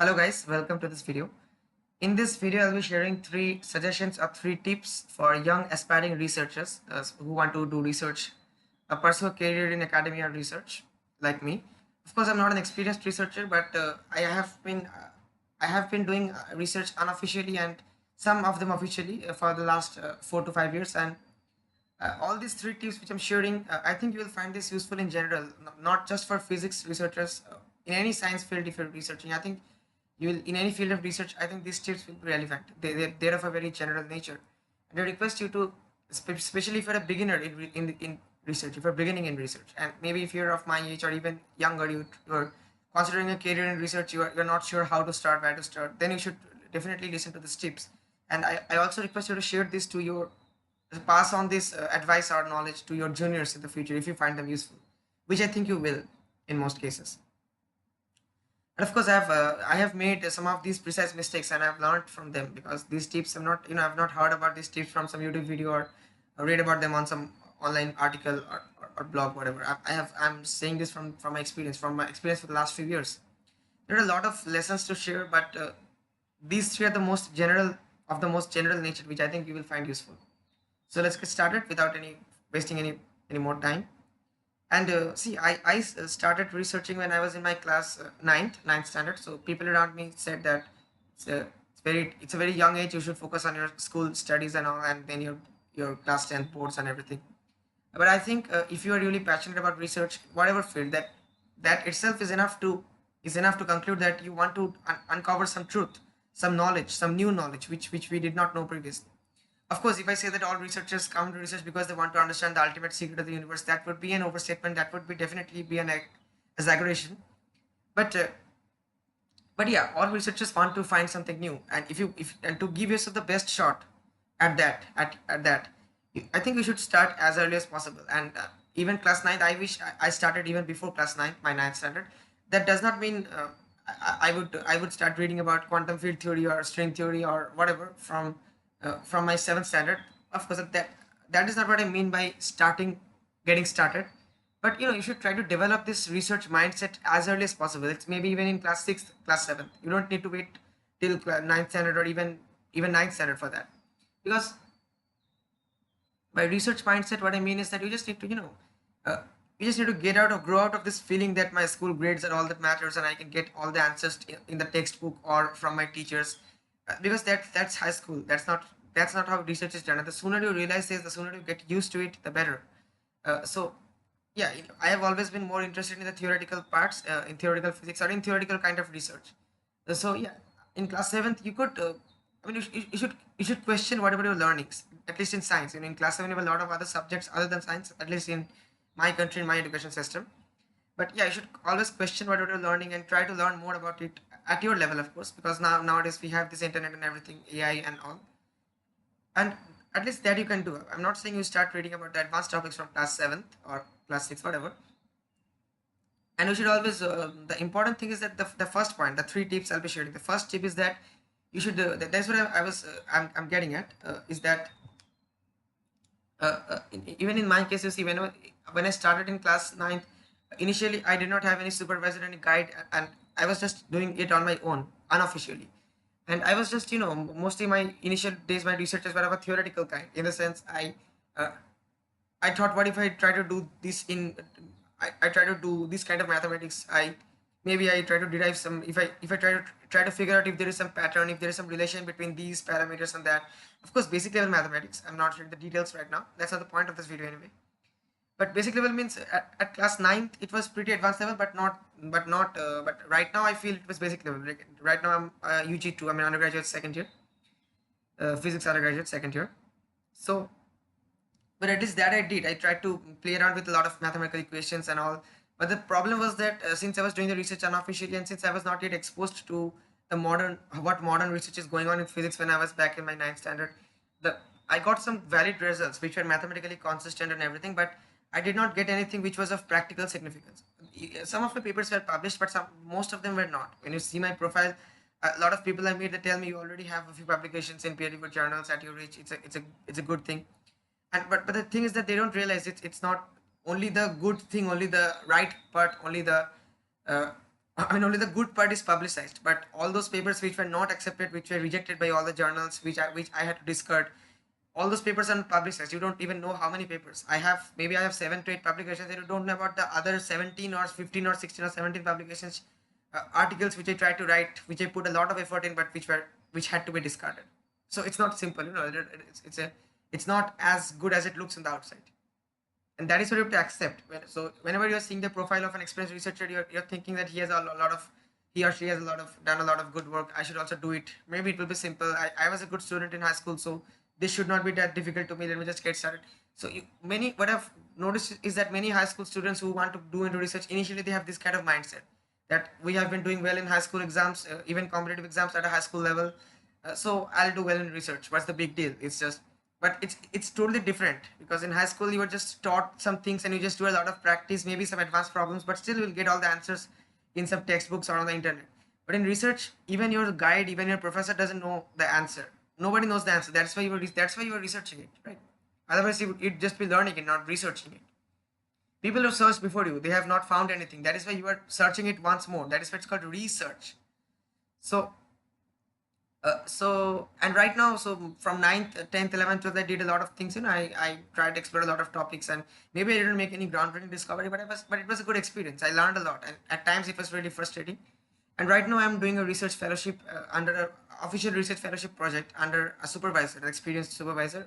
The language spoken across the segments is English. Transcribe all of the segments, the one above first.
Hello guys, welcome to this video. In this video, I'll be sharing three suggestions or three tips for young aspiring researchers who want to do research, pursue a career in academia or research, like me. Of course, I'm not an experienced researcher, but I have been doing research unofficially and some of them officially for the last 4 to 5 years. And all these three tips which I'm sharing, I think you will find this useful in general, not just for physics researchers. In any science field, if you're researching, I think you will, in any field of research, I think these tips will be relevant. They're of a very general nature. And I request you to, especially if you're a beginner in research, if you're beginning in research, and maybe if you're of my age or even younger, you're considering a career in research, you're not sure how to start, where to start, then you should definitely listen to these tips. And I also request you to share this to your pass on this advice or knowledge to your juniors in the future if you find them useful, which I think you will in most cases. And of course, I have made some of these precise mistakes and I've learned from them, because these tips I'm not, I've not heard about these tips from some YouTube video or read about them on some online article or blog, whatever. I'm saying this from my experience for the last few years. There are a lot of lessons to share, but these three are the most general nature, which I think you will find useful. So let's get started without wasting any more time. And see, I started researching when I was in my class ninth standard. So people around me said that it's a very young age. You should focus on your school studies and all, and then your class 10th boards and everything. But I think if you are really passionate about research, whatever field, that itself is enough to conclude that you want to uncover some truth, some knowledge, some new knowledge which we did not know previously. Of course, if I say that all researchers come to research because they want to understand the ultimate secret of the universe, that would be an overstatement. That would be definitely be an exaggeration. But yeah, all researchers want to find something new, and if and to give yourself the best shot at that, I think you should start as early as possible. And even class 9, I wish I started even before class 9, my ninth standard. That does not mean I would start reading about quantum field theory or string theory or whatever from my seventh standard. Of course, that is not what I mean by getting started. But you should try to develop this research mindset as early as possible. It's maybe even in class 6th, class 7th. You don't need to wait till ninth standard or even ninth standard for that. Because by research mindset, what I mean is that you just need to uh, you just need to get out or grow out of this feeling that my school grades are all that matters and I can get all the answers in the textbook or from my teachers. Because that's high school. That's not how research is done. And the sooner you realize this, the sooner you get used to it, the better. So yeah, I have always been more interested in the theoretical parts, in theoretical physics or in theoretical kind of research. So yeah, in class 7th you could I mean you should question whatever your learnings, at least in science. In class 7 you have a lot of other subjects other than science, at least in my country, in my education system. But yeah, you should always question whatever you're learning and try to learn more about it at your level, of course, because nowadays we have this internet and everything, AI and all. And at least that you can do. I'm not saying you start reading about the advanced topics from class 7th or class 6, whatever. And you should always the important thing is that the first point, the three tips I'll be sharing, the first tip is that you should that's what I'm getting at, is that even in my case, you see, when I started in class 9, initially I did not have any supervisor, any guide, and I was just doing it on my own, unofficially. And I was just, mostly my initial days, my researches were of a theoretical kind. In the sense, uh, I thought, what if I try to do this I try to do this kind of mathematics. I try to derive some, if I try to figure out if there is some pattern, if there is some relation between these parameters and that. Of course, basic level mathematics. I'm not sharing the details right now. That's not the point of this video anyway. But basic level means at class 9th it was pretty advanced level, but right now I feel it was basic level. Like, right now I'm UG2. I'm an undergraduate second year, physics undergraduate second year. So but at least that I did. I tried to play around with a lot of mathematical equations and all. But the problem was that since I was doing the research unofficially, and since I was not yet exposed to the modern research is going on in physics when I was back in my ninth standard, the I got some valid results which were mathematically consistent and everything, but I did not get anything which was of practical significance. Some of the papers were published, but most of them were not. When you see my profile, a lot of people I meet, they tell me you already have a few publications in peer-reviewed journals at your age. It's a good thing. And but the thing is that they don't realize it's not only the good thing, only the right part, only the uh, I mean, only the good part is publicized, but all those papers which were not accepted, which were rejected by all the journals, which I had to discard, all those papers are publicized. You don't even know how many papers I have. Maybe I have 7 to 8 publications, and you don't know about the other 17 or 15 or 16 or 17 publications, articles which I tried to write, which I put a lot of effort in, but which had to be discarded. So it's not simple, it's not as good as it looks on the outside, and that is what you have to accept. So whenever you're seeing the profile of an experienced researcher, you're thinking that he or she has done a lot of good work. I should also do it. Maybe it will be simple. I was a good student in high school, so this should not be that difficult to me. Let me just get started. So what I've noticed is that many high school students who want to do into research, initially they have this kind of mindset that we have been doing well in high school exams, even competitive exams at a high school level. So I'll do well in research. What's the big deal? But it's totally different, because in high school you were just taught some things and you just do a lot of practice, maybe some advanced problems, but still you'll get all the answers in some textbooks or on the internet. But in research, even your guide, even your professor doesn't know the answer. Nobody knows the answer. That's why you were researching it, right? Otherwise you'd just be learning it, not researching it. People have searched before you, they have not found anything. That is why you are searching it once more. That is why it's called research. So and right now, so from ninth, 10th, 11th, 12th, I did a lot of things. I tried to explore a lot of topics, and maybe I didn't make any groundbreaking discovery, but it was a good experience. I learned a lot, and at times it was really frustrating. And right now I'm doing a research fellowship under a official research fellowship project under a supervisor, an experienced supervisor.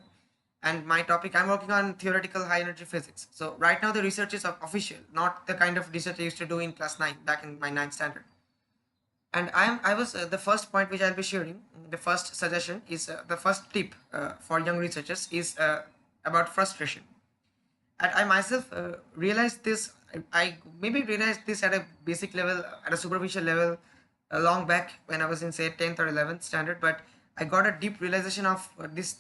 And my topic, I'm working on theoretical high energy physics. So right now the research is official, not the kind of research I used to do in class 9, back in my ninth standard. And I was the first point which I'll be sharing, the first suggestion is the first tip for young researchers is about frustration. And I myself realized this. I maybe realized this at a basic level, at a superficial level, long back when I was in, say, 10th or 11th standard. But I got a deep realization of this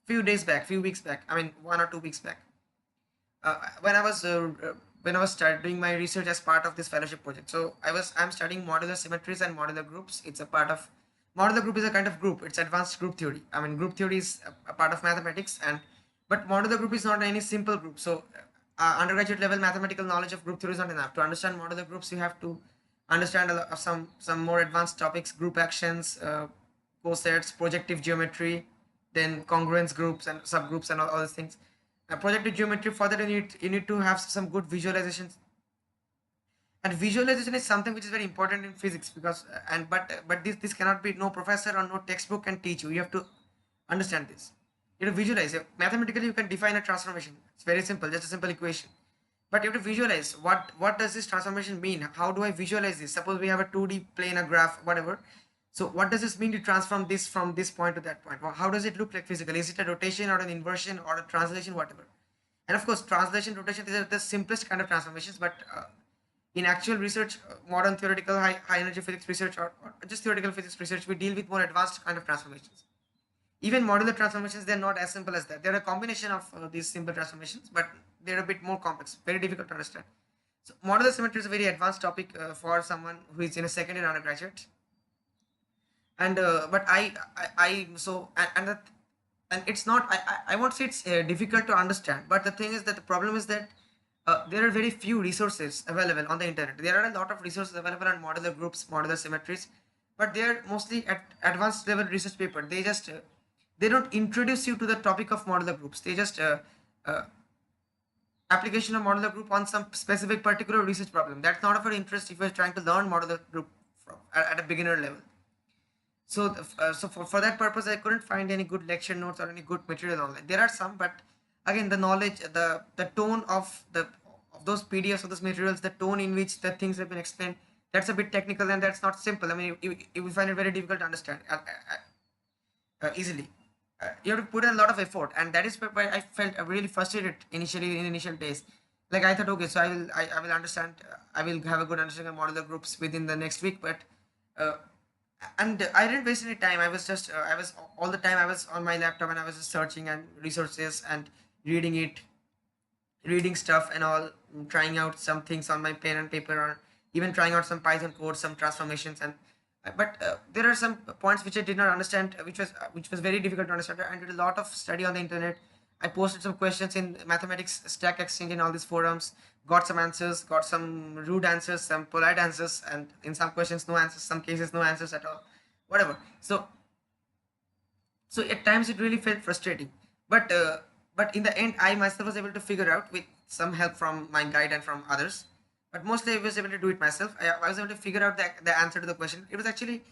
few days back, few weeks back. I mean, 1 or 2 weeks back, uh, when I was uh, when I was doing my research as part of this fellowship project. So I'm studying modular symmetries and modular groups. It's a part of Modular group is a kind of group. It's advanced group theory. I mean, group theory is a part of mathematics, and but modular group is not any simple group. So undergraduate level mathematical knowledge of group theory is not enough. To understand modular groups, you have to understand a lot of some more advanced topics: group actions, cosets, projective geometry, then congruence groups and subgroups and all these things. Projective geometry, for that you need to have some good visualizations, and visualization is something which is very important in physics, because but this cannot be, no professor or no textbook can teach you. You have to understand this. You have to visualize it. Mathematically you can define a transformation. It's very simple, just a simple equation. But you have to visualize what does this transformation mean. How do I visualize this? Suppose we have a 2D plane, a graph, whatever. So what does this mean to transform this from this point to that point? How does it look like physically? Is it a rotation or an inversion or a translation, whatever? And of course, translation, rotation, these are the simplest kind of transformations. But in actual research, modern theoretical high energy physics research, or just theoretical physics research, we deal with more advanced kind of transformations. Even modular transformations, they're not as simple as that. They're a combination of these simple transformations, but they're a bit more complex, very difficult to understand. So modular symmetry is a very advanced topic for someone who is in a second year undergraduate. And but I so and it's not, I won't say it's difficult to understand, but the thing is that the problem is that there are very few resources available on the internet. There are a lot of resources available on modular groups, modular symmetries, but they're mostly at advanced level research paper. They don't introduce you to the topic of modular groups. They just uh, application of modular group on some specific particular research problem. That's not of your interest if you're trying to learn modular group at a beginner level. So for that purpose, I couldn't find any good lecture notes or any good material online. There are some, but again, the knowledge, the tone of those PDFs, of those materials, the tone in which the things have been explained, that's a bit technical, and that's not simple. I mean, you will find it very difficult to understand easily. You have to put in a lot of effort, and that is why I felt really frustrated initially, in initial days. Like, I thought, okay, so I will understand, I will have a good understanding of modular groups within the next week, but uh, and I didn't waste any time. I was just I was all the time I was on my laptop, and I was just searching and resources and reading it, reading stuff and all, trying out some things on my pen and paper, or even trying out some Python code, some transformations. And but there are some points which I did not understand, which was very difficult to understand. I did a lot of study on the internet. I posted some questions in mathematics stack exchange and all these forums. got some answers, got some rude answers, some polite answers, and in some questions no answers, some cases no answers at all, whatever. So at times it really felt frustrating, but in the end I myself was able to figure out with some help from my guide and from others, but mostly I was able to do it myself. I was able to figure out the answer to the question. It was actually,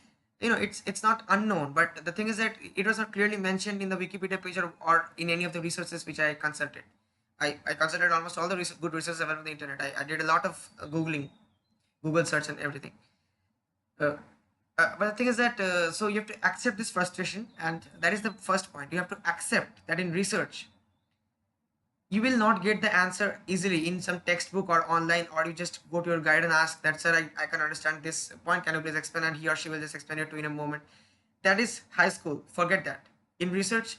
it's not unknown, but the thing is that it was not clearly mentioned in the Wikipedia page, or in any of the resources which I consulted. I consulted almost all the good resources available on the internet. I did a lot of googling, Google search and everything. uh, but the thing is that, so you have to accept this frustration, and that is the first point. You have to accept that in research you will not get the answer easily in some textbook or online, or you just go to your guide and ask that, sir, I can understand this point, can you please explain, and he or she will just explain it to you in a moment. That is high school, forget that. In research,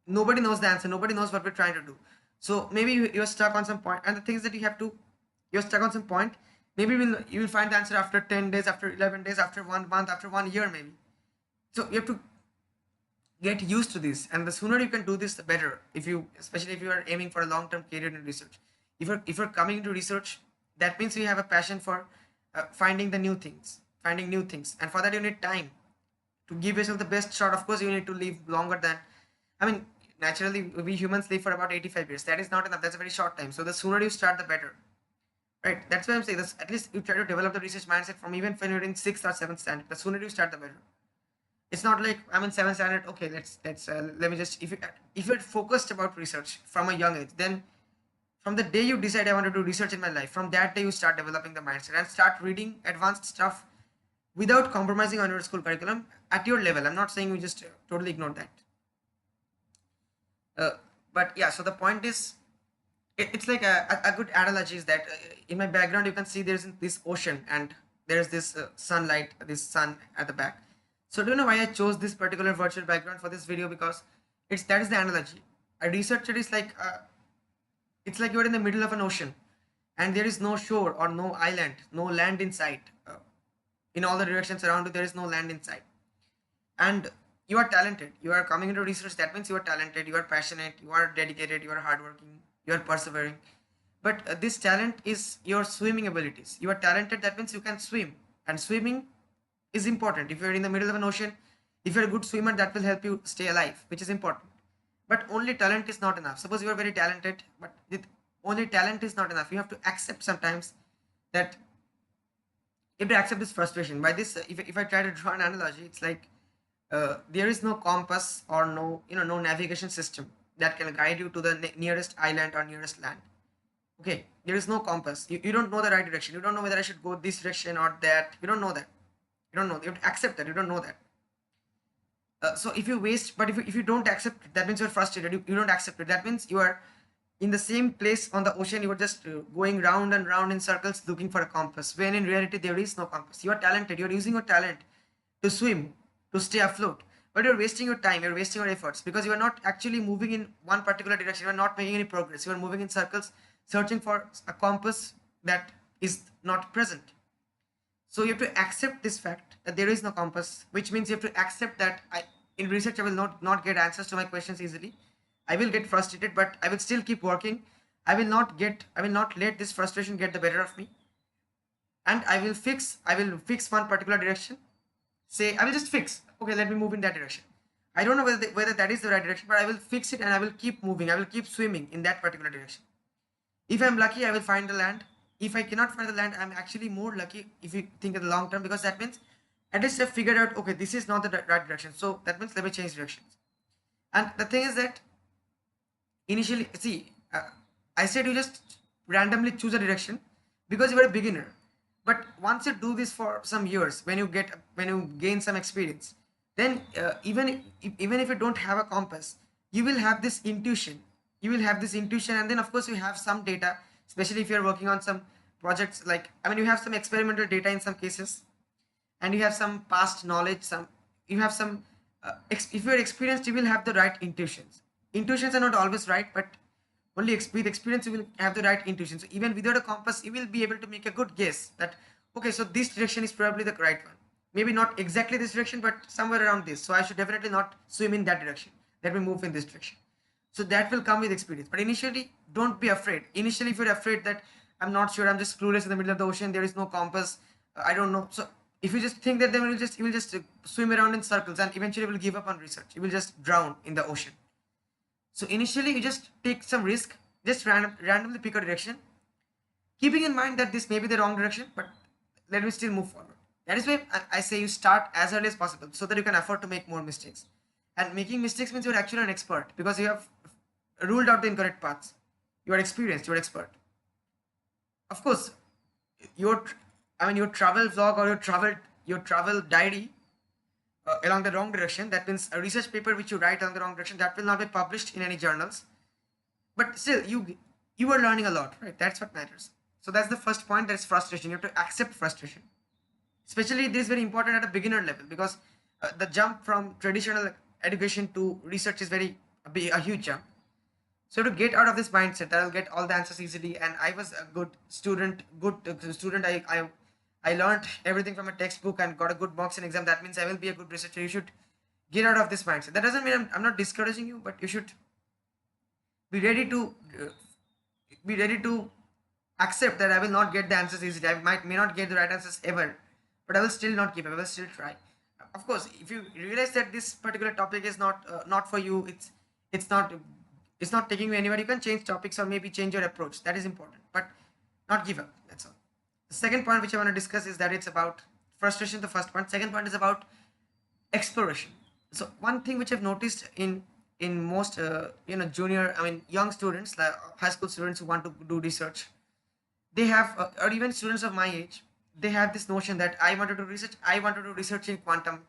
nobody knows the answer, nobody knows what we're trying to do. So maybe you're stuck on some point, and the thing is that you're stuck on some point. Maybe you will find the answer after 10 days, after 11 days, after 1 month, after 1 year maybe. So you have to get used to this, and the sooner you can do this the better, if you, especially if you are aiming for a long term career in research. If you're coming into research, that means you have a passion for finding new things, and for that you need time to give yourself the best shot. Of course you need to live longer than, I mean, naturally we humans live for about 85 years. That is not enough, that's a very short time. So the sooner you start the better, right? That's why I'm saying this. At least you try to develop the research mindset from even when you're in 6th or 7th standard. The sooner you start the better. It's not like I'm in 7th standard, okay, let's let me just, if you're focused about research from a young age, then from the day you decide I want to do research in my life, from that day you start developing the mindset and start reading advanced stuff without compromising on your school curriculum at your level. I'm not saying you just totally ignore that. uh, but yeah, so the point is, it's like a good analogy is that, in my background you can see there's this ocean, and there's this sunlight, this sun at the back. So do you know why I chose this particular virtual background for this video? Because that is the analogy. A researcher is like, it's like you're in the middle of an ocean, and there is no shore or no island, no land in sight. In all the directions around you there is no land in sight, and you are talented, you are coming into research. That means you are talented, you are passionate, you are dedicated, you are hardworking, you are persevering. But this talent is your swimming abilities. You are talented, that means you can swim, and swimming is important. If you're in the middle of an ocean, if you're a good swimmer, that will help you stay alive, which is important. But only talent is not enough. Suppose you are very talented, but only talent is not enough. You have to accept sometimes that, you have to accept this frustration. By this, if I try to draw an analogy, it's like, there is no compass or no navigation system that can guide you to the nearest island or nearest land. Okay, there is no compass. You don't know the right direction. You don't know whether I should go this direction or that. You don't know that. You don't know. You have to accept that. You don't know that. So if you waste, but if you don't accept it, that means you're frustrated. You don't accept it. That means you are in the same place on the ocean. You are just going round and round in circles looking for a compass, when in reality there is no compass. You are talented. You are using your talent to swim, to stay afloat, but you're wasting your time, you're wasting your efforts, because you are not actually moving in one particular direction. You are not making any progress. You are moving in circles, searching for a compass that is not present. So you have to accept this fact that there is no compass, which means you have to accept that in research I will not get answers to my questions easily. I will get frustrated, but I will still keep working. I will not let this frustration get the better of me, and I will fix one particular direction. Say, I will just fix. Okay, let me move in that direction. I don't know whether that is the right direction, but I will fix it and I will keep moving. I will keep swimming in that particular direction. If I'm lucky, I will find the land. If I cannot find the land, I'm actually more lucky if you think in the long term, because that means at least I've figured out, okay, this is not the right direction. So that means let me change directions. And the thing is that initially, see, I said you just randomly choose a direction because you are a beginner. But once you do this for some years, when you gain some experience, then even if you don't have a compass, you will have this intuition. You will have this intuition, and then of course you have some data, especially if you're working on some projects. Like, I mean, you have some experimental data in some cases, and you have some past knowledge. You have some, if you're experienced, you will have the right intuitions. Intuitions are not always right, but only with experience you will have the right intuition. So even without a compass, you will be able to make a good guess that, okay, so this direction is probably the right one. Maybe not exactly this direction, but somewhere around this. So I should definitely not swim in that direction. Let me move in this direction. So that will come with experience. But initially, don't be afraid. Initially, if you're afraid that I'm not sure, I'm just clueless in the middle of the ocean, there is no compass, I don't know. So if you just think that, then you will just swim around in circles, and eventually will give up on research. You will just drown in the ocean. So initially, you just take some risk, just randomly pick a direction, keeping in mind that this may be the wrong direction, but let me still move forward. That is why I say you start as early as possible so that you can afford to make more mistakes. And making mistakes means you're actually an expert because you have ruled out the incorrect paths. You are experienced, you're expert. Of course, your your travel vlog or your travel diary along the wrong direction, that means a research paper which you write along the wrong direction, that will not be published in any journals. But still, you are learning a lot, right? That's what matters. So that's the first point. That's frustration. You have to accept frustration. Especially this is very important at a beginner level because the jump from traditional education to research is a huge jump. So to get out of this mindset that I'll get all the answers easily, and I was a good student, I learned everything from a textbook and got a good marks in exam. That means I will be a good researcher. You should get out of this mindset. That doesn't mean I'm not discouraging you, but you should be ready to uh, be ready to accept that I will not get the answers easily. I may not get the right answers ever, but I will still not give up. I will still try. Of course, if you realize that this particular topic is not for you, it's not it's not taking you anywhere. You can change topics or maybe change your approach. That is important, but not give up. That's all. The second point which I want to discuss is that it's about frustration. The first point. Second point is about exploration. So one thing which I've noticed in most junior, young students, like high school students who want to do research, they have or even students of my age, they have this notion that I want to do research in quantum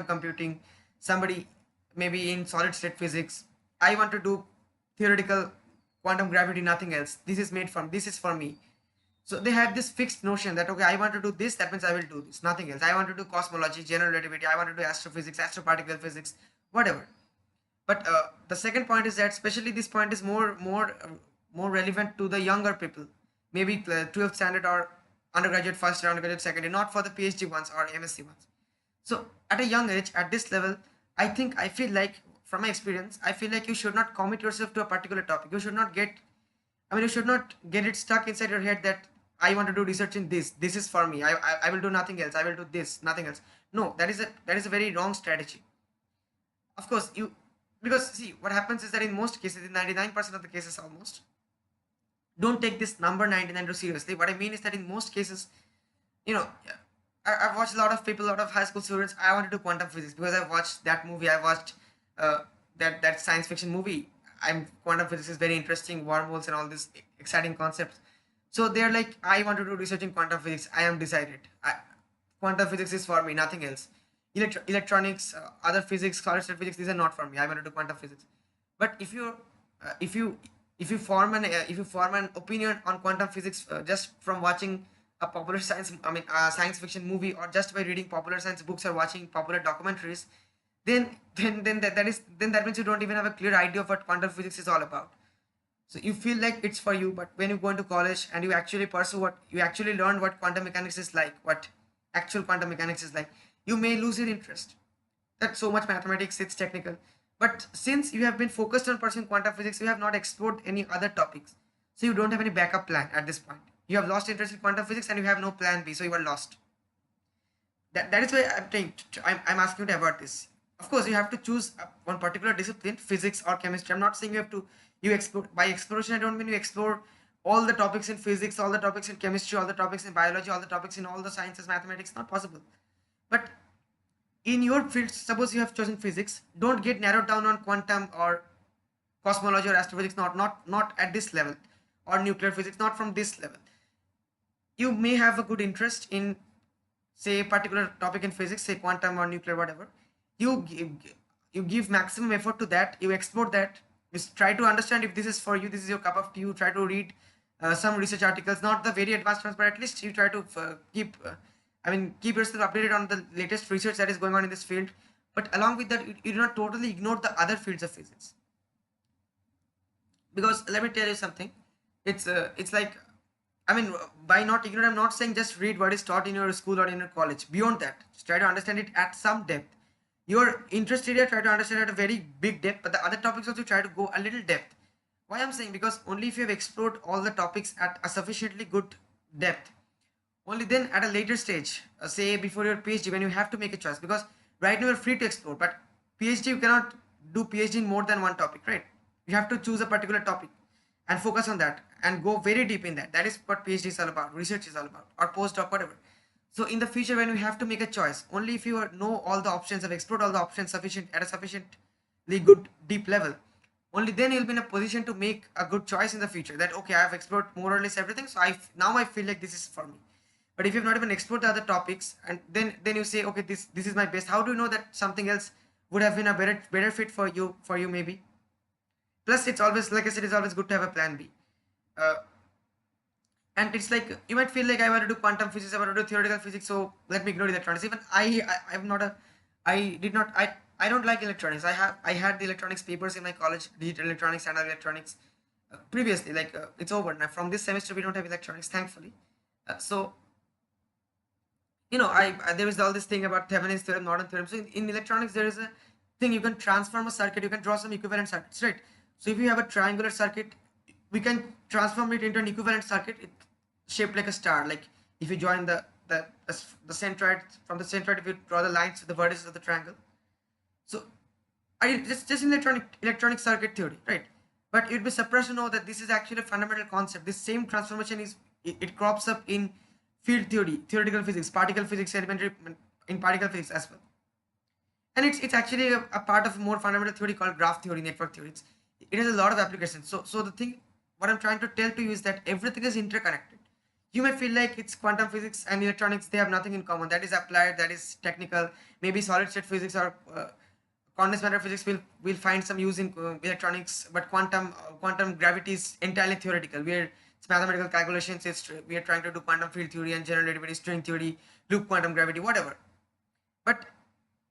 computing, somebody maybe in solid state physics. I want to do theoretical quantum gravity, nothing else. This is for me. So they have this fixed notion that okay, I want to do this, that means I will do this, nothing else. I want to do cosmology, general relativity, I want to do astrophysics, astroparticle physics, whatever. But the second point is that especially this point is more relevant to the younger people, maybe 12th standard or undergraduate first year, undergraduate second year, not for the PhD ones or MSc ones. So at a young age, at this level, I feel like, from my experience, I feel like you should not commit yourself to a particular topic. You should not get, you should not get it stuck inside your head that I want to do research in this. This is for me. I will do nothing else. I will do this, nothing else. No, that is a very wrong strategy. Of course, because see what happens is that in most cases, in 99% of the cases almost, don't take this number 99 too seriously. What I mean is that in most cases, you know, I've watched a lot of people, a lot of high school students. I want to do quantum physics because I watched that movie. I watched uh, that science fiction movie. Quantum physics is very interesting, wormholes and all these exciting concepts. So they're like, I want to do research in quantum physics. I am decided. Quantum physics is for me, nothing else. Electronics, other physics, solid state physics, these are not for me. I want to do quantum physics. But if you if you form an opinion on quantum physics just from watching a popular science fiction movie, or just by reading popular science books or watching popular documentaries, then that means you don't even have a clear idea of what quantum physics is all about. So you feel like it's for you, but when you go into college and you actually pursue what you actually learn, what quantum mechanics is like, what actual quantum mechanics is like, you may lose your interest. That's so much mathematics, it's technical. But since you have been focused on pursuing quantum physics, you have not explored any other topics. So you don't have any backup plan at this point. You have lost interest in quantum physics and you have no plan B, so you are lost. That is why I'm asking you to avoid this. Of course, you have to choose one particular discipline, physics or chemistry. I'm not saying you explore. By exploration, I don't mean you explore all the topics in physics, all the topics in chemistry, all the topics in biology, all the topics in all the sciences, mathematics. Not possible. But in your field, suppose you have chosen physics, don't get narrowed down on quantum or cosmology or astrophysics. Not at this level, or nuclear physics. Not from this level. You may have a good interest in, say, a particular topic in physics, say quantum or nuclear, whatever. You give maximum effort to that. You explore that. You try to understand if this is for you, this is your cup of tea. You try to read some research articles, not the very advanced ones, but at least you try to keep yourself updated on the latest research that is going on in this field. But along with that, you do not totally ignore the other fields of physics. Because let me tell you something, it's like, by not ignore, I'm not saying just read what is taught in your school or in your college. Beyond that, just try to understand it at some depth. Your interest area try to understand at a very big depth, but the other topics also try to go a little depth. Why I'm saying, because only if you have explored all the topics at a sufficiently good depth, only then at a later stage, say before your PhD, when you have to make a choice, because right now you're free to explore, but PhD you cannot do PhD in more than one topic, right? You have to choose a particular topic and focus on that and go very deep in that. That is what PhD is all about, research is all about, or postdoc, whatever. So in the future, when you have to make a choice, only if you know all the options, have explored all the options sufficient at a sufficiently good deep level, only then you'll be in a position to make a good choice in the future. That okay, I've explored more or less everything, so now I feel like this is for me. But if you've not even explored the other topics, and then you say, okay, this is my best. How do you know that something else would have been a better fit for you maybe? Plus, it's always, like I said, it's always good to have a plan B. Uh, and it's like you might feel like I want to do quantum physics, I want to do theoretical physics, so let me ignore electronics. Even I'm not a, I did not, I don't like electronics. I had the electronics papers in my college, digital electronics and electronics, previously. Like it's over now. From this semester, we don't have electronics, thankfully. So there is all this thing about Thevenin's theorem, Norton theorem. So in electronics, there is a thing, you can transform a circuit, you can draw some equivalent circuits, right? So if you have a triangular circuit, we can transform it into an equivalent circuit, shaped like a star. Like if you join the centroid, from the centroid, if you draw the lines to the vertices of the triangle. So I just in electronic circuit theory, right? But you'd be surprised to know that this is actually a fundamental concept. This same transformation it crops up in field theory, theoretical physics, particle physics, elementary in particle physics as well. And it's actually a part of a more fundamental theory called graph theory, network theory. It has a lot of applications. So the thing, what I'm trying to tell to you is that everything is interconnected. You may feel like it's quantum physics and electronics, they have nothing in common. That is applied, that is technical. Maybe solid state physics or condensed matter physics will find some use in electronics, but quantum gravity is entirely theoretical. It's mathematical calculations. We are trying to do quantum field theory and general relativity, string theory, loop quantum gravity, whatever. But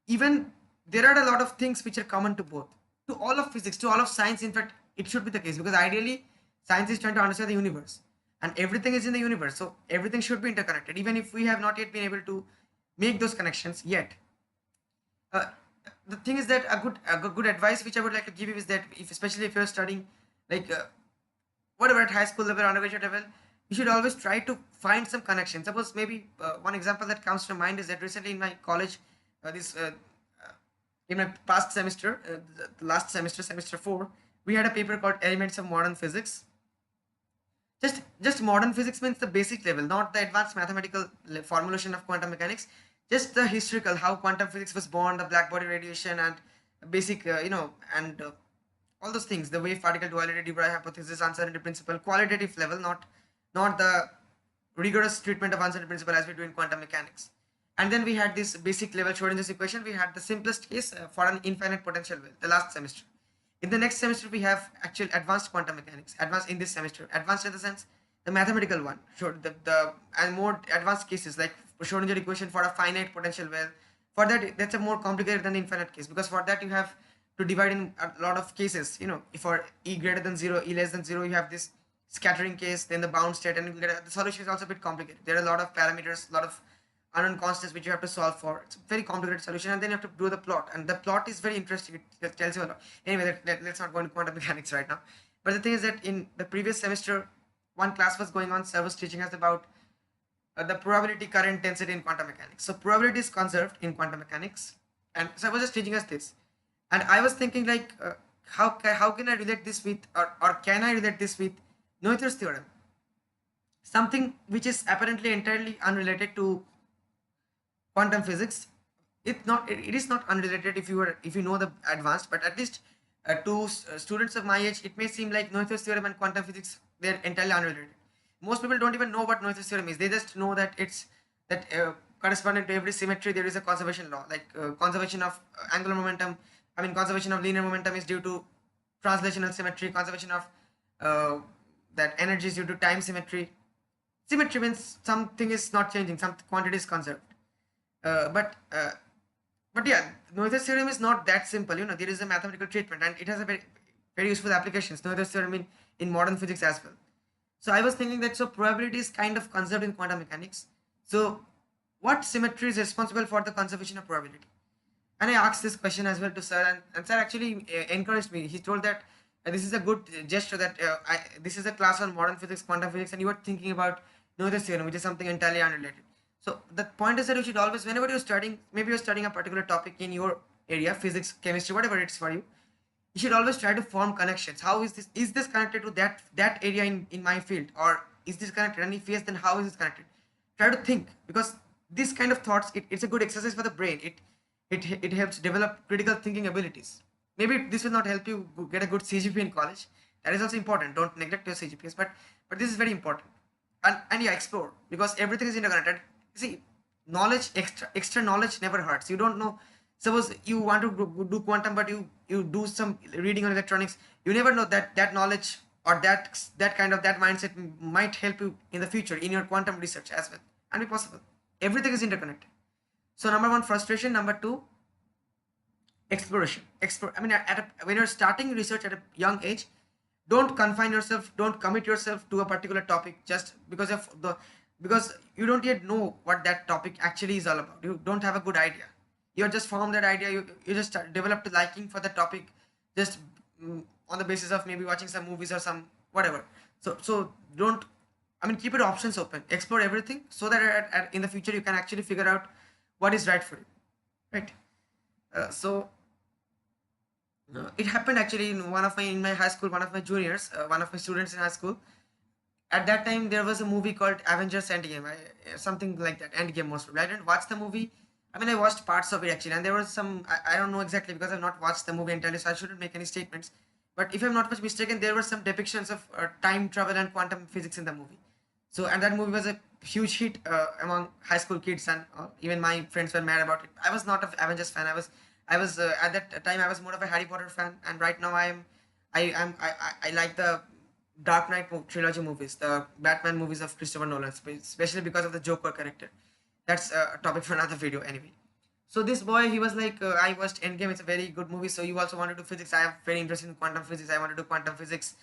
even there are a lot of things which are common to both, to all of physics, to all of science. In fact, it should be the case, because ideally science is trying to understand the universe, and everything is in the universe, so everything should be interconnected, even if we have not yet been able to make those connections yet. uh, the thing is that a good advice which I would like to give you is that, especially if you're studying, like whatever, at high school level, undergraduate level, you should always try to find some connection. Suppose maybe one example that comes to mind is that recently in my college, this in my past semester, the last semester, semester 4, we had a paper called Elements of Modern Physics. Just modern physics means the basic level, not the advanced mathematical formulation of quantum mechanics. Just the historical, how quantum physics was born, the black body radiation, and basic, and all those things, the wave particle duality, de Broglie hypothesis, uncertainty principle, qualitative level, not the rigorous treatment of uncertainty principle as we do in quantum mechanics. And then we had this basic level Schrodinger's equation. We had the simplest case for an infinite potential well, the last semester. In the next semester, we have actual advanced quantum mechanics. Advanced in this semester, advanced in the sense the mathematical one, showed the and more advanced cases like Schrodinger equation for a finite potential well. For that, that's a more complicated than the infinite case, because for that you have to divide in a lot of cases. If for e greater than zero, e less than zero, you have this scattering case, then the bound state, and the solution is also a bit complicated. There are a lot of parameters, a lot of unknown constants which you have to solve for. It's a very complicated solution, and then you have to do the plot, and the plot is very interesting. It tells you a lot. Anyway, let's not go into quantum mechanics right now. But the thing is that in the previous semester, one class was going on, sir was teaching us about the probability, current, density in quantum mechanics. So probability is conserved in quantum mechanics, and so I was just teaching us this, and I was thinking like, how can I relate this with, or can I relate this with Noether's theorem, something which is apparently entirely unrelated to quantum physics. It is not unrelated if you know the advanced, but at least to students of my age, it may seem like Noether's theorem and quantum physics, they're entirely unrelated. Most people don't even know what Noether's theorem is. They just know that it's that corresponding to every symmetry there is a conservation law, like conservation of angular momentum. I mean, conservation of linear momentum is due to translational symmetry. Conservation of uh, that energy is due to time symmetry. Symmetry means something is not changing, some quantity is conserved. Uh, but uh, but yeah, Noether's theorem is not that simple. There is a mathematical treatment, and it has a very useful applications. Noether's theorem in modern physics as well. So I was thinking that, so probability is kind of conserved in quantum mechanics. So what symmetry is responsible for the conservation of probability? And I asked this question as well to sir, and sir actually encouraged me. He told that this is a good gesture, that this is a class on modern physics, quantum physics, and you are thinking about this theorem, which is something entirely unrelated. So the point is that you should always, whenever you're studying, maybe you're studying a particular topic in your area, physics, chemistry, whatever it's for you, you should always try to form connections. How is this? Is this connected to that area in my field, or is this connected? And if yes, then how is this connected? Try to think, because this kind of thoughts, it's a good exercise for the brain. It helps develop critical thinking abilities. Maybe this will not help you get a good CGPA in college. That is also important. Don't neglect your CGPAs, but this is very important. And yeah, explore, because everything is interconnected. See, knowledge, extra knowledge never hurts. You don't know. Suppose you want to do quantum, but you do some reading on electronics. You never know that knowledge, or that kind of that mindset might help you in the future in your quantum research as well, and be possible. Everything is interconnected. So number one, frustration. Number two, exploration. I mean, when you're starting research at a young age, don't confine yourself, don't commit yourself to a particular topic just because you don't yet know what that topic actually is all about. You don't have a good idea. You just formed that idea. You just developed a liking for the topic, just on the basis of maybe watching some movies or some whatever. So don't. I mean, keep your options open. Explore everything, so that in the future you can actually figure out what is right for you, right? So it happened actually in my high school. One of my juniors, one of my students in high school, at that time there was a movie called Avengers Endgame, something like that. Endgame, most probably. I didn't watch the movie. I mean, I watched parts of it actually, and there was some, I don't know exactly, because I've not watched the movie entirely, so I shouldn't make any statements. But if I'm not much mistaken, there were some depictions of time travel and quantum physics in the movie. So, and that movie was a huge hit among high school kids, and even my friends were mad about it. I was not an Avengers fan. I was at that time I was more of a Harry Potter fan, and right now I like the Dark Knight trilogy movies, the Batman movies of Christopher Nolan, especially because of the Joker character. That's a topic for another video anyway. So this boy, he was like, I watched Endgame. It's a very good movie. So you also want to do physics? I am very interested in quantum physics. I want to do quantum physics,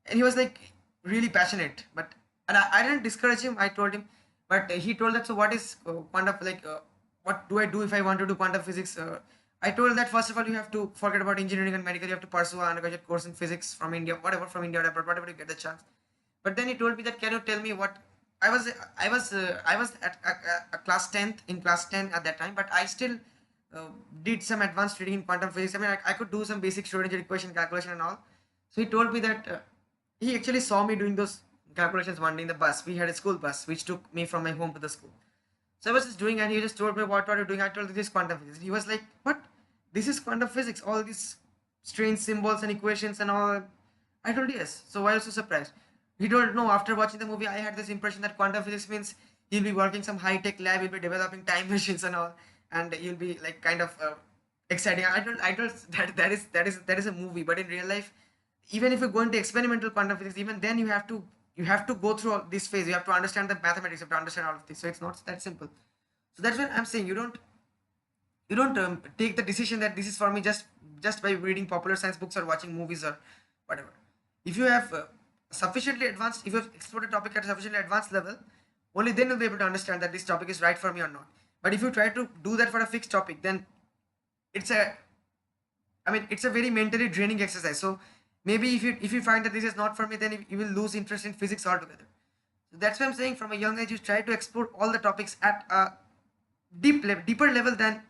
and he was like really passionate. But and I didn't discourage him. I told him, but he told that. So what is quantum, like? What do I do if I want to do quantum physics? I told that first of all you have to forget about engineering and medical. You have to pursue an undergraduate course in physics from India, whatever, from India, whatever you get the chance. But then he told me that, can you tell me what I was at a class 10th, in class 10 at that time, but I still did some advanced reading in quantum physics. I mean, I could do some basic Schrodinger equation calculation and all. So he told me that he actually saw me doing those calculations one day in the bus. We had a school bus which took me from my home to the school. So I was just doing, and he just told me, what are you doing? I told him, this is quantum physics. He was like, what? This is quantum physics? All these strange symbols and equations and all. I told, yes. So why are you so surprised? He told, no, after watching the movie, I had this impression that quantum physics means you'll be working some high-tech lab, you'll be developing time machines and all, and you'll be like kind of exciting. I told that is a movie, but in real life, even if you go into experimental quantum physics, even then you have to go through all this phase. You have to understand the mathematics. You have to understand all of this. So it's not that simple. So that's what I'm saying. You don't take the decision that this is for me just by reading popular science books or watching movies or whatever. If you have sufficiently advanced, if you have explored a topic at a sufficiently advanced level, only then you'll be able to understand that this topic is right for me or not. But if you try to do that for a fixed topic, then it's a I mean, it's a very mentally draining exercise. So maybe if you find that this is not for me, then you will lose interest in physics altogether. So that's why I'm saying, from a young age, you try to explore all the topics at a deeper level than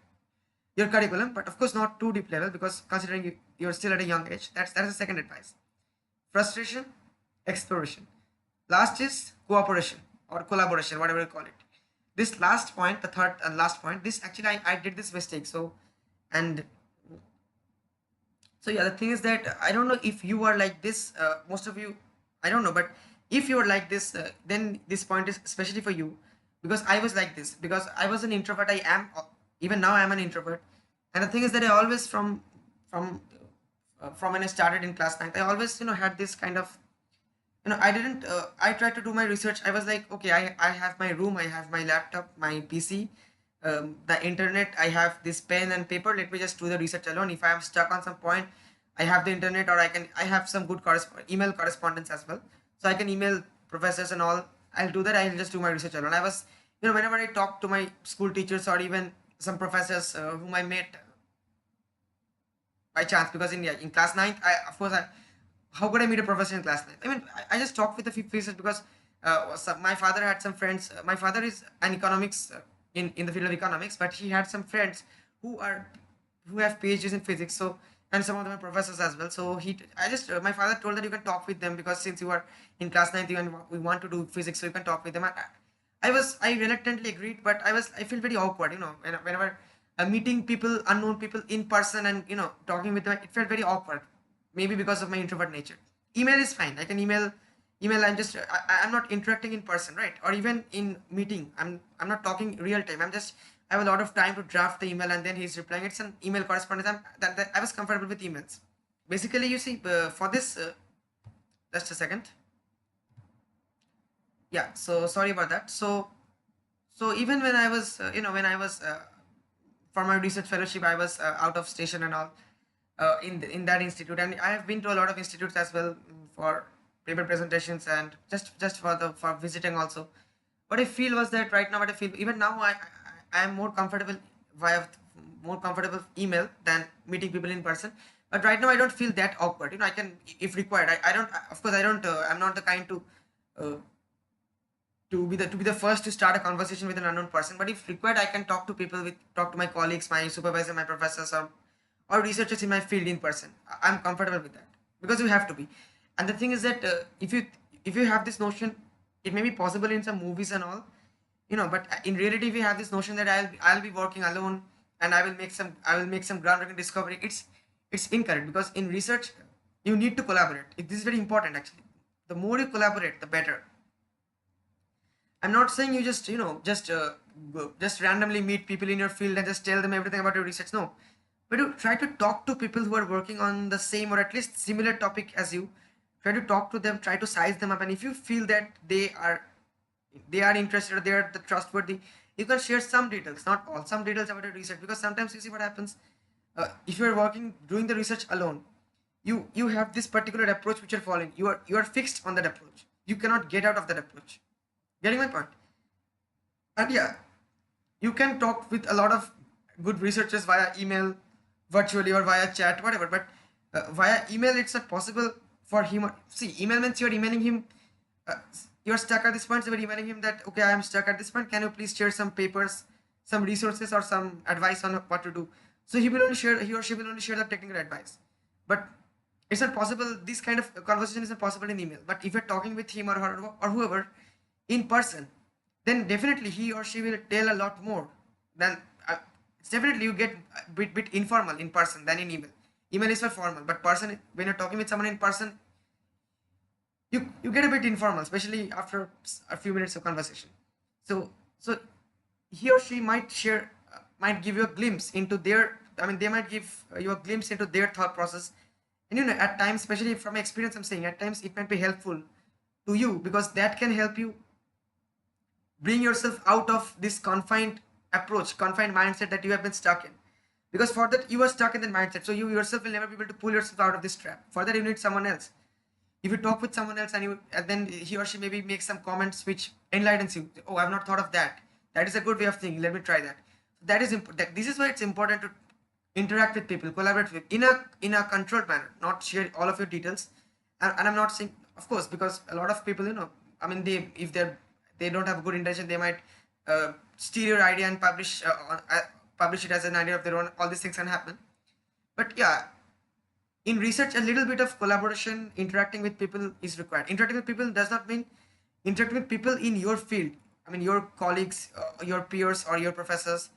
your curriculum, but of course not too deep level, because considering you're still at a young age. That's the second advice. Frustration, exploration. Last is cooperation or collaboration, whatever you call it. This last point, the third and last point, this actually I did this mistake. And so yeah, the thing is that I don't know if you are like this. Most of you, I don't know, but if you are like this, then this point is especially for you, because I was like this, because I was an introvert. I am even now I am an introvert, and the thing is that I always from when I started in class 9th, I always had this kind of I didn't I tried to do my research. I was like, okay, I have my room, I have my laptop, my PC, the internet, I have this pen and paper. Let me just do the research alone. If I am stuck on some point, I have the internet, or I have some good email correspondence as well, so I can email professors and all. I'll do that. I'll just do my research alone. I was, whenever I talk to my school teachers or even some professors whom I met, by chance, because in, yeah, in class ninth, of course, how could I meet a professor in class ninth? I mean, I just talked with a few faces because my father had some friends. My father is an economics, in the field of economics, but he had some friends who are who have PhDs in physics. So, and some of them are professors as well. So I just my father told that you can talk with them, because since you are in class ninth, we want to do physics, so you can talk with them. I reluctantly agreed, but I feel very awkward, whenever meeting people, unknown people in person, and talking with them, it felt very awkward. Maybe because of my introvert nature. Email is fine. I can email. I'm not interacting in person, right? Or even in meeting, I'm not talking real time. I have a lot of time to draft the email, and then he's replying. It's an email correspondence. I was comfortable with emails. Basically, you see, for this, just a second. Yeah. So sorry about that. So even when I was, for my research fellowship, I was out of station and all, in that institute, and I have been to a lot of institutes as well, for paper presentations, and just for visiting also. What I feel was that right now, what I feel even now, I am via more comfortable email than meeting people in person. But right now I don't feel that awkward. I can, if required. I don't. Of course, I don't. I'm not the kind uh, to be the first to start a conversation with an unknown person. But if required, I can talk to my colleagues, my supervisor, my professors, or researchers in my field in person. I'm comfortable with that, because you have to be. And the thing is that, if you have this notion, it may be possible in some movies and all, but in reality, if you have this notion that I'll be working alone, and I will make some groundbreaking discovery, it's incorrect, because in research you need to collaborate. This is very important, actually. The more you collaborate, the better. I'm not saying you just randomly meet people in your field and just tell them everything about your research. No, but you try to talk to people who are working on the same or at least similar topic as you. Try to talk to them. Try to size them up, and if you feel that they are interested, or they are the trustworthy, you can share some details, not all, some details about your research. Because sometimes you see what happens, if you are working doing the research alone, you have this particular approach which you're following. You are fixed on that approach. You cannot get out of that approach. Getting my point? And yeah, you can talk with a lot of good researchers via email, virtually, or via chat, whatever. But via email, it's not possible for him. See, email means you're emailing him. Uh, you're stuck at this point, so you're emailing him that, okay, I am stuck at this point. Can you please share some papers, some resources, or some advice on what to do? So he or she will only share the technical advice. But it's not possible. This kind of conversation is not possible in email. But if you're talking with him or her or whoever in person, then definitely he or she will tell a lot more than, it's definitely you get a bit informal in person than in email. Email is for formal, but person, when you're talking with someone in person, you get a bit informal, especially after a few minutes of conversation. So he or she might give you a glimpse into their, I mean, they might give you a glimpse into their thought process. And at times, especially from my experience, I'm saying at times it might be helpful to you, because that can help you bring yourself out of this confined mindset that you have been stuck in. Because for that, you are stuck in that mindset, so you yourself will never be able to pull yourself out of this trap. For that, you need someone else. If you talk with someone else, and then he or she maybe makes some comments which enlightens you. Oh, I've not thought of that. That is a good way of thinking. Let me try that. That is important. This is why it's important to interact with people, collaborate with, in a controlled manner, not share all of your details. And I'm not saying, of course, because a lot of people, I mean, they don't have good intention, they might steal your idea and publish it as an idea of their own. All these things can happen. But yeah, in research, a little bit of collaboration, interacting with people is required. Interacting with people does not mean interacting with people in your field. I mean, your colleagues, your peers, or your professors.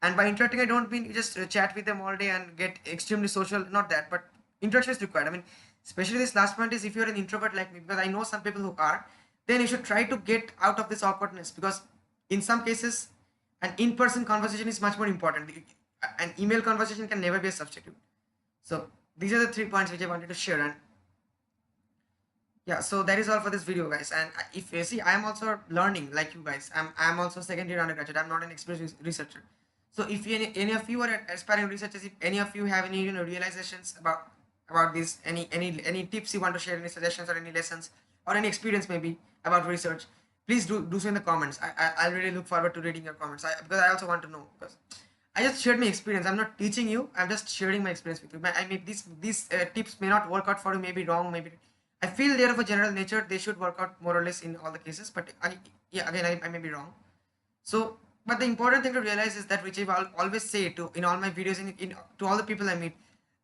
And by interacting, I don't mean you just chat with them all day and get extremely social. Not that, but interaction is required. I mean, especially this last point is, if you're an introvert like me, because I know some people who are, then you should try to get out of this awkwardness, because in some cases, an in-person conversation is much more important. An email conversation can never be a substitute. So these are the 3 points which I wanted to share. And yeah, so that is all for this video, guys. And if you see, I am also learning like you guys. I'm also second year undergraduate. I'm not an experienced researcher. So if any of you are aspiring researchers, if any of you have any realizations about this, any tips you want to share, any suggestions or any lessons or any experience maybe about research, please do so in the comments. I really look forward to reading your comments, because I also want to know, because I just shared my experience. I'm not teaching you. I'm just sharing my experience with you. I mean, these tips may not work out for you. Maybe wrong. Maybe I feel they're of a general nature. They should work out more or less in all the cases. But yeah, again, I may be wrong. So, but the important thing to realize is that, which I always say to in all my videos, in to all the people I meet,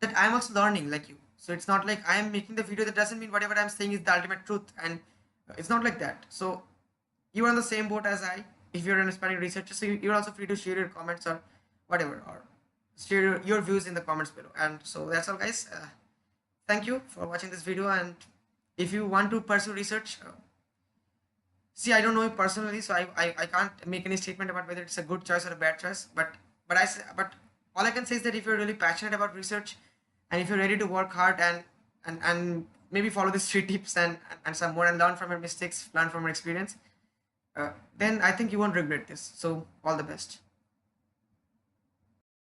that I'm also learning like you. So it's not like I am making the video. That doesn't mean whatever I'm saying is the ultimate truth, and it's not like that. So you are on the same boat as I. If you're an aspiring researcher, so you're also free to share your comments or whatever, or share your views in the comments below. And so that's all, guys. Thank you for watching this video. And if you want to pursue research, see, I don't know you personally, so I can't make any statement about whether it's a good choice or a bad choice. But all I can say is that if you're really passionate about research, and if you're ready to work hard and maybe follow these three tips and some more and learn from your mistakes, learn from your experience, then I think you won't regret this. So all the best.